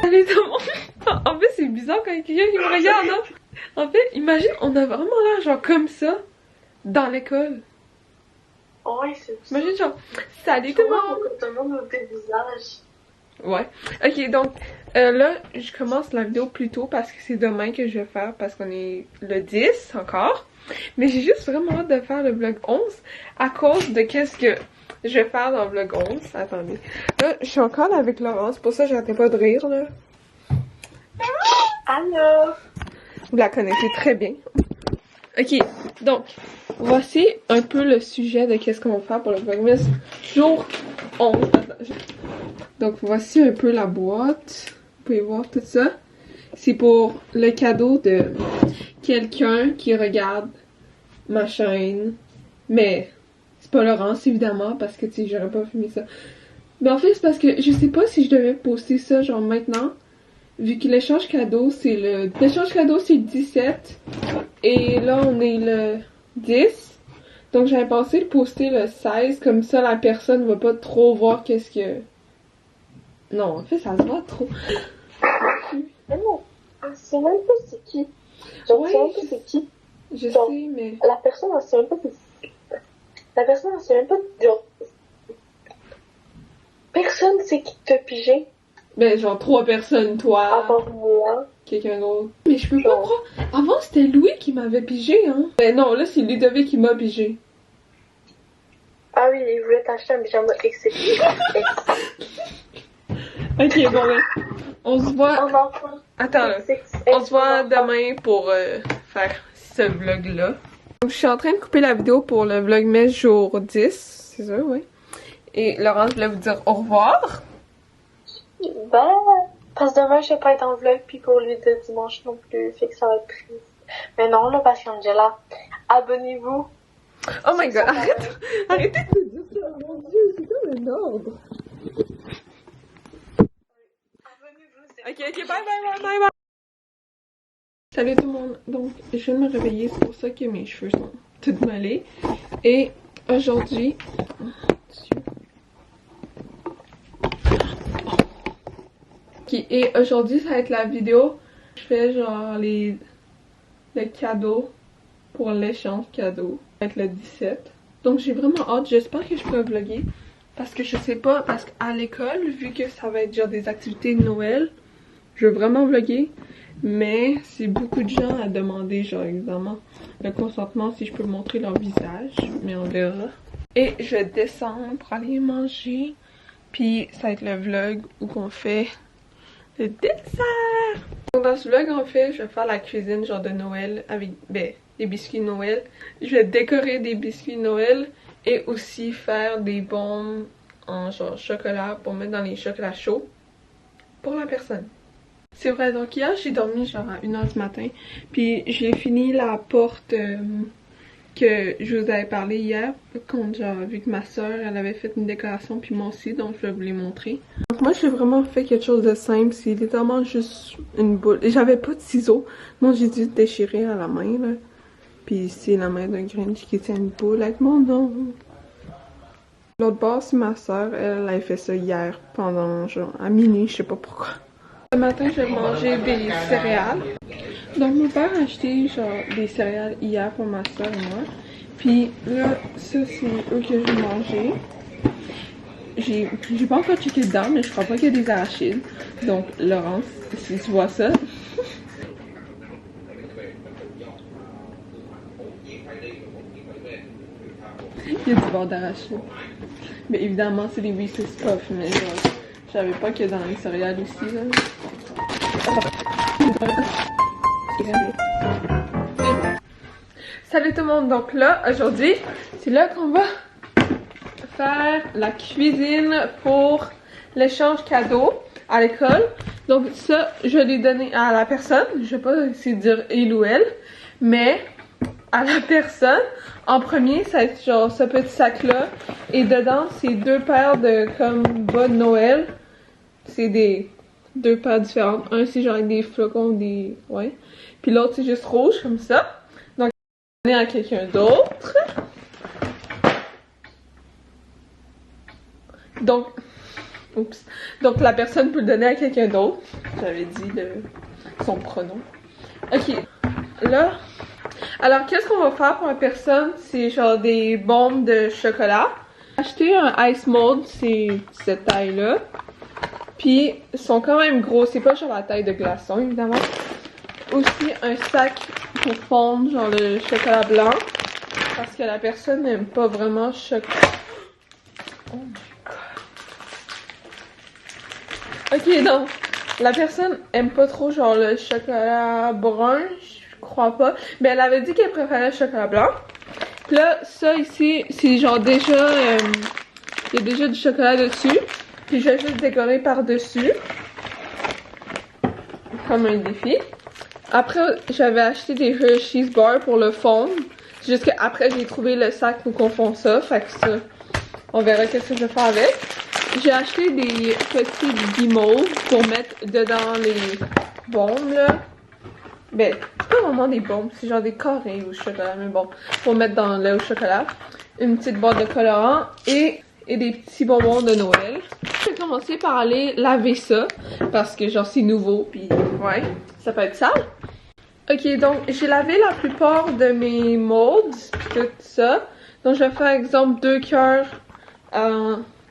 Salut tout le monde! En fait, c'est bizarre quand il y a quelqu'un qui me regarde, hein? En fait, imagine, on a vraiment l'air genre comme ça dans l'école. Ouais, c'est ça. Imagine genre, salut tout le monde! Tout le monde a des visages. Ouais. Ok, donc là, je commence la vidéo plus tôt parce que c'est demain que je vais faire parce qu'on est le 10 encore. Mais j'ai juste vraiment hâte de faire le vlog 11 à cause de qu'est-ce que je vais faire dans le vlog 11. Attendez. Là, je suis encore là avec Laurence, pour ça j'arrêtais pas de rire là. Allô? Vous la connaissez très bien. Ok, donc, voici un peu le sujet de qu'est-ce qu'on va faire pour le vlogmas jour 11. Donc, voici un peu la boîte. Vous pouvez voir tout ça. C'est pour le cadeau de quelqu'un qui regarde ma chaîne. Mais, c'est pas Laurence, évidemment, parce que, tu sais, j'aurais pas filmé ça. Mais en fait, c'est parce que je sais pas si je devais poster ça, genre, maintenant. Vu que l'échange cadeau, c'est le... L'échange cadeau, c'est le 17. Et là, on est le 10. Donc, j'avais pensé le poster le 16. Comme ça, la personne va pas trop voir qu'est-ce que... Non, en fait, ça se voit trop. Mais non, elle sait même pas c'est qui. Genre, Ouais, elle sait même pas c'est qui. Je Genre, sais, mais... La personne, elle sait même pas c'est... La personne, elle sait même pas... Genre... Personne sait qui t'a pigé. Ben, genre, 3 personnes, toi, À part moi. quelqu'un d'autre. Mais je peux pas croire... Avant, c'était Louis qui m'avait pigé, hein. Ben non, là, c'est Ludovic qui m'a pigé. Ah oui, il voulait t'acheter un pyjama excessif. Ok, bon, ben... On se voit... Un enfant. Attends, là. On se voit demain pour faire ce vlog-là. Donc, je suis en train de couper la vidéo pour le vlogmas jour 10. C'est ça, oui. Et Laurence voulait vous dire au revoir. Ben, parce que demain, je vais pas être en vlog, puis pour lui de dimanche non plus, fait que ça va être triste. Mais non, là, parce qu'Angela, abonnez-vous. Oh my god, arrêtez de dire ça, mon dieu, c'est comme un ordre. Abonnez-vous, Ok, bye bye bye bye. Salut tout le monde, donc je viens de me réveiller, c'est pour ça que mes cheveux sont tout mêlés. Et aujourd'hui... Ok, et aujourd'hui ça va être la vidéo, je fais genre le cadeau pour l'échange cadeau, ça va être le 17. Donc j'ai vraiment hâte, j'espère que je pourrai vlogger. Parce que je sais pas, parce qu'à l'école, vu que ça va être genre des activités de Noël, je veux vraiment vlogger. Mais c'est beaucoup de gens à demander, genre évidemment, le consentement si je peux montrer leur visage. Mais on verra. Et je vais descendre pour aller manger. Puis ça va être le vlog où on fait le dessert. Donc dans ce vlog en fait, je vais faire la cuisine genre de Noël avec des biscuits de Noël. Je vais décorer des biscuits de Noël et aussi faire des bombes en genre chocolat pour mettre dans les chocolats chauds pour la personne. C'est vrai, donc hier j'ai dormi genre à 1h du matin, puis j'ai fini la porte que je vous avais parlé hier, quand genre vu que ma soeur elle avait fait une décoration puis moi aussi, donc je vais vous les montrer. Donc moi j'ai vraiment fait quelque chose de simple, c'est littéralement juste une boule. J'avais pas de ciseaux, donc j'ai dû déchirer à la main là. Puis c'est la main d'un Grinch qui tient une boule avec mon nom. L'autre bord c'est ma soeur, elle a fait ça hier pendant genre à minuit, je sais pas pourquoi. Ce matin, je vais manger des céréales. Donc, mon père a acheté genre des céréales hier pour ma soeur et moi. Puis là, ça, c'est eux que je vais manger. J'ai pas encore checké dedans, mais je crois pas qu'il y a des arachides. Donc, Laurence, si tu vois ça. Il y a du bord d'arachide. Mais évidemment, c'est des Reese's Puffs, mais genre, je savais pas que dans les céréales aussi, là. Salut tout le monde, donc là aujourd'hui c'est là qu'on va faire la cuisine pour l'échange cadeau à l'école. Donc ça je l'ai donné à la personne, je sais pas si dire il ou elle, mais à la personne en premier ça va être genre ce petit sac là et dedans c'est 2 paires de comme bas de Noël, c'est des 2 paires différentes, un c'est genre avec des flocons, des ouais, puis l'autre c'est juste rouge comme ça. Donc je vais donner à quelqu'un d'autre. Donc Oups. Donc la personne peut le donner à quelqu'un d'autre. J'avais dit son pronom. Ok. Là. Alors qu'est-ce qu'on va faire pour la personne? C'est genre des bombes de chocolat. J'ai acheté un ice mold, c'est cette taille-là. Puis ils sont quand même gros. C'est pas genre la taille de glaçon évidemment. Aussi un sac pour fondre genre le chocolat blanc. Parce que la personne n'aime pas vraiment chocolat. Oh my god. Ok, donc, la personne aime pas trop genre le chocolat brun, je crois pas. Mais elle avait dit qu'elle préférait le chocolat blanc. Puis là, ça ici, c'est genre déjà, il y a déjà du chocolat dessus. Puis je vais juste décorer par-dessus. Comme un défi. Après, j'avais acheté des Hershey's Bars pour le fondre. Juste qu'après, j'ai trouvé le sac pour qu'on fonde ça. Fait que ça, on verra qu'est-ce que je vais faire avec. J'ai acheté des petits guimauves pour mettre dedans les bombes, là. Ben, c'est pas vraiment des bombes, c'est genre des carrés au chocolat, mais bon, pour mettre dans le lait au chocolat. Une petite boîte de colorant et des petits bonbons de Noël. Je vais commencer par aller laver ça, parce que genre c'est nouveau, puis ouais, ça peut être sale. Ok, donc j'ai lavé la plupart de mes molds, pis tout ça. Donc je vais faire exemple 2 cœurs,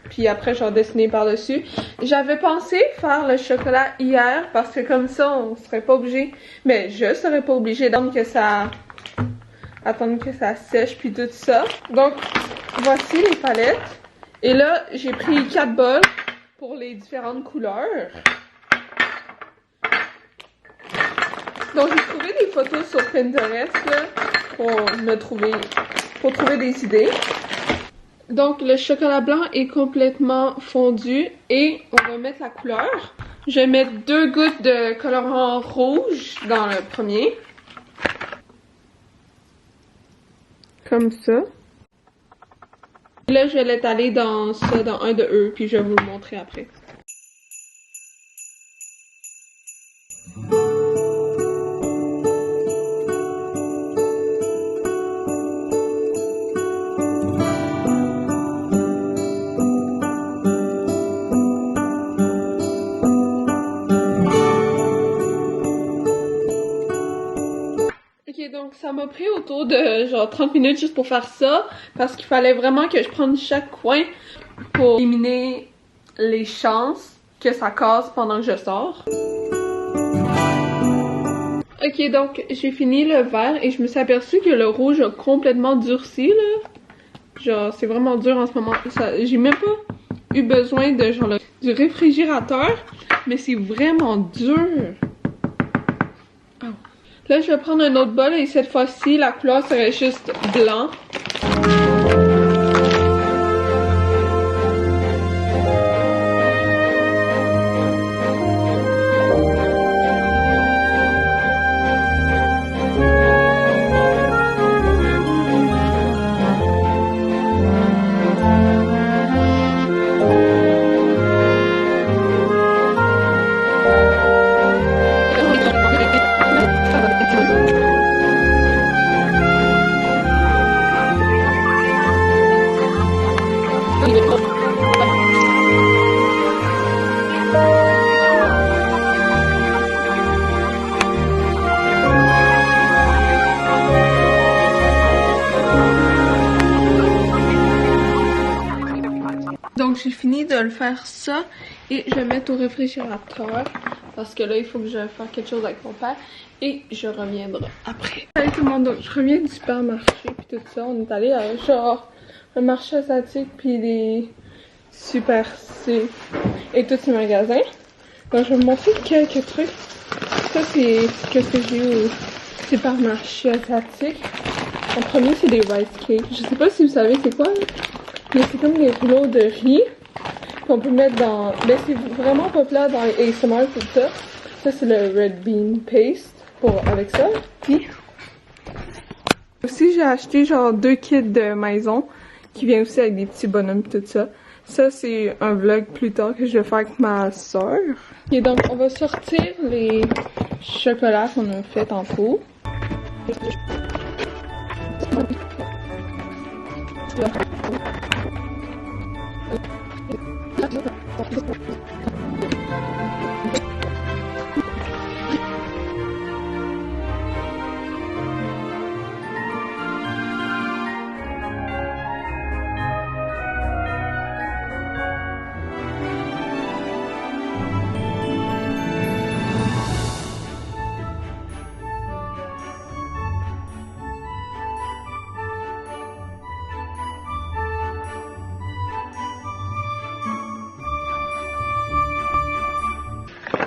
puis après je vais dessiner par-dessus. J'avais pensé faire le chocolat hier, parce que comme ça on serait pas obligé, mais je serais pas obligé d'attendre que ça sèche puis tout ça. Donc voici les palettes. Et là j'ai pris 4 bols pour les différentes couleurs. Donc j'ai trouvé des photos sur Pinterest là, pour trouver des idées. Donc le chocolat blanc est complètement fondu et on va mettre la couleur. Je vais mettre 2 gouttes de colorant rouge dans le premier. Comme ça. Et là je vais l'étaler dans un de eux puis je vais vous le montrer après. Donc ça m'a pris autour de genre 30 minutes juste pour faire ça parce qu'il fallait vraiment que je prenne chaque coin pour éliminer les chances que ça casse pendant que je sors. Ok, donc j'ai fini le vert et je me suis aperçue que le rouge a complètement durci là. Genre c'est vraiment dur en ce moment. J'ai même pas eu besoin de genre du réfrigérateur, mais c'est vraiment dur. Oh. Là, je vais prendre un autre bol et cette fois-ci, la couleur serait juste blanc. Donc j'ai fini de le faire ça et je vais mettre au réfrigérateur parce que là il faut que je fasse quelque chose avec mon père et je reviendrai après. Salut tout le monde, donc je reviens du supermarché puis tout ça, on est allé à genre un marché asiatique puis des Super C et tous ces magasins. Donc je vais vous montrer quelques trucs. Ça c'est ce que j'ai au supermarché asiatique. En premier c'est des rice cakes. Je sais pas si vous savez c'est quoi là. Mais c'est comme des rouleaux de riz qu'on peut mettre dans... Ben c'est vraiment populaire dans les ASMR tout ça. Ça c'est le red bean paste avec ça. Puis aussi j'ai acheté genre 2 kits de maison qui viennent aussi avec des petits bonhommes tout ça. Ça c'est un vlog plus tard que je vais faire avec ma soeur. Et donc on va sortir les chocolats qu'on a fait tantôt.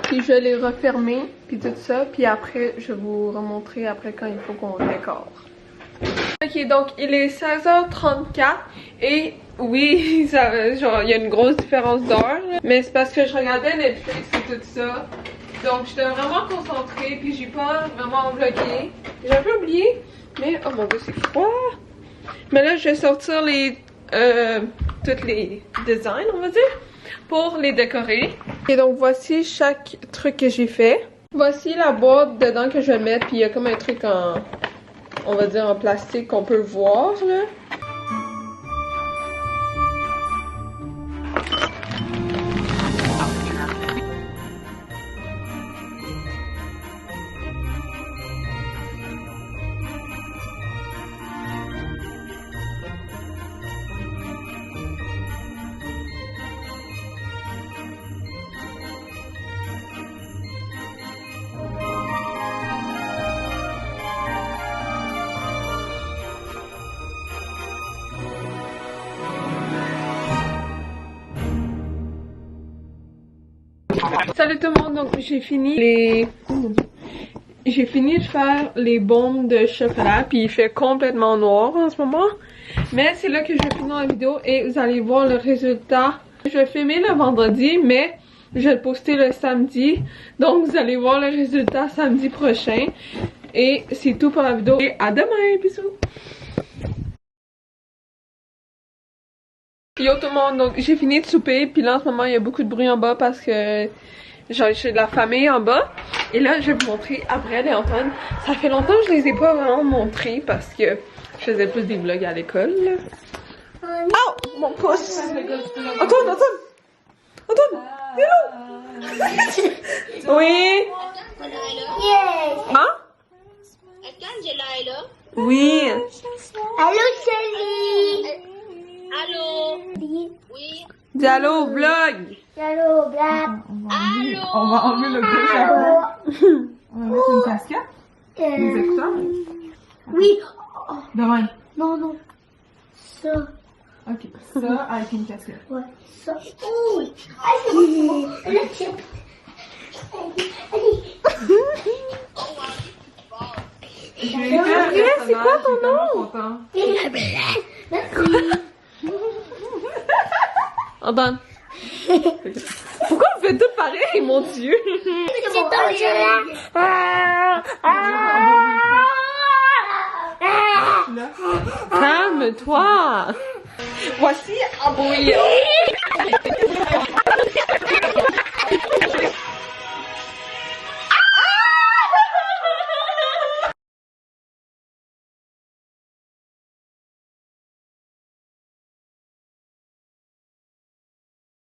Puis je vais les refermer, puis tout ça, puis après je vais vous remontrer après quand il faut qu'on décore. Ok, donc il est 16h34 et oui, ça, genre il y a une grosse différence d'heure, mais c'est parce que je regardais Netflix et tout ça. Donc j'étais vraiment concentrée, puis j'ai pas vraiment vlogué. J'ai un peu oublié, mais oh mon dieu c'est froid. Mais là je vais sortir les tous les designs, on va dire, pour les décorer. Et donc voici chaque truc que j'ai fait. Voici la boîte dedans que je vais mettre, puis il y a comme un truc en, on va dire en plastique qu'on peut voir là. Salut tout le monde, donc j'ai fini de faire les bombes de chocolat, puis il fait complètement noir en ce moment. Mais c'est là que je vais finir la vidéo et vous allez voir le résultat. Je vais filmer le vendredi, mais je vais le poster le samedi. Donc vous allez voir le résultat samedi prochain. Et c'est tout pour la vidéo. Et à demain, bisous! Yo tout le monde, donc j'ai fini de souper, puis là en ce moment il y a beaucoup de bruit en bas parce que j'ai de la famille en bas. Et là je vais vous montrer Abrel et Antoine. Ça fait longtemps que je les ai pas vraiment montrés parce que je faisais plus des vlogs à l'école. Oh! Mon pouce! Antoine! Antoine! Hello! Oui! Hein? Est-ce qu'Angela est là? Oui! Allô, Chélie! Allô? Oui? Dis allô au vlog! Allô, Black! Allô? On va enlever le gros chapeau. On va mettre une casquette. Des écouteurs. Oui! De même. Non, non. Ça. Ok. Ça avec une casquette. Ouais, ça. Oui! Allez, allez. C'est quoi ton nom? Merci. Antoine. Pourquoi vous faites tout pareil, mon dieu? C'est Angela. Calme-toi. Voici Abrel.